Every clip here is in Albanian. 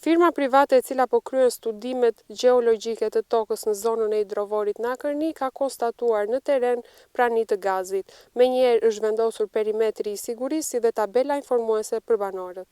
Firma private e cila po kryen studimet gjeologjike të tokës në zonën e hidrovorit Nakrni ka konstatuar në teren praninë të gazit. Menjëherë është vendosur perimetri i sigurisë si dhe tabela informuese për banorët.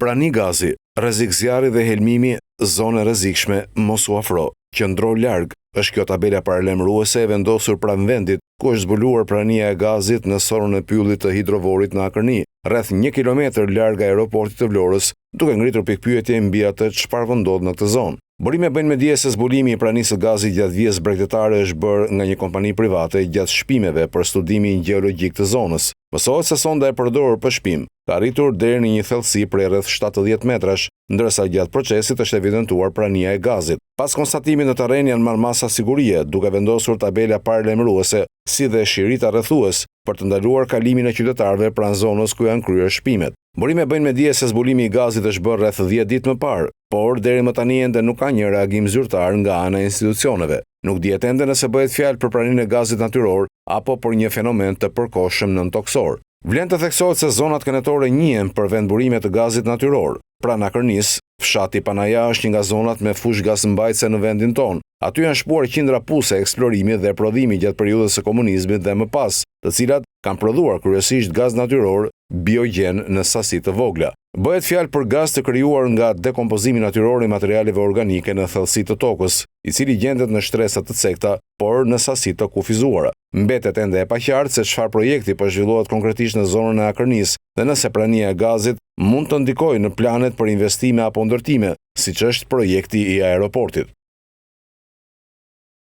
Prani gazi, rrezik zjarri dhe helmimi, zone rrezikshme, mos u afro, qëndro larg, është kjo tabela paralemruese e vendosur pranë vendit ku është zbuluar prania e gazit në zonën e pyllit të hidrovorit Nakrni, rreth 1 kilometër larg aeroportit të Vlorës, duke ngritur pikpyetje mbi atë çfarë po ndodh në këtë zonë. Burime bëjnë me dije se zbulimi i pranisë së gazit gjatë vijës bregdetare është bërë nga një kompani private gjatë shpimeve për studimin gjeologjik të zonës. Mësohet se sonda e përdorur për shpim ka arritur deri në një thellësi prej rreth 70 metrash, ndërsa gjatë procesit është evidentuar prania e gazit. Pas konstatimit në terren janë marrë masa sigurie, duke vendosur tabela paralajmëruese si dhe shirita rrethues për të ndaluar kalimin e qytetarëve pranë zonës ku janë kryer shpimet. Burime bëjnë me dije se zbulimi i gazit është bërë rreth 10 ditë më parë, por deri më tani ende nuk ka një reagim zyrtar nga ana e institucioneve. Nuk dihet ende nëse bëhet fjalë për praninë e gazit natyror apo për një fenomen të përkohshëm nëntoksor. Vlen të theksohet se zonat kënetore njihen për vendburime të gazit natyror. Pranë Nakrnis, fshati Panaja është një nga zonat me fushë gazmbajtëse në vendin tonë. Aty janë shpuar qindra puse eksplorimi dhe prodhimi gjatë periudhës së komunizmit dhe më pas, të cilat kanë prodhuar kryesisht gaz natyror biogjen në sasi të vogla. Bëhet fjalë për gaz të krijuar nga dekompozimi natyror i materialeve organike në thellësi të tokës, i cili gjendet në shtresa të cekta, por në sasi të kufizuara. Mbetet ende e paqartë se çfarë projekti po zhvillohet konkretisht në zonën e Akrnis dhe nëse prania e gazit mund të ndikojë në planet për investime apo ndërtime, siç është projekti i aeroportit.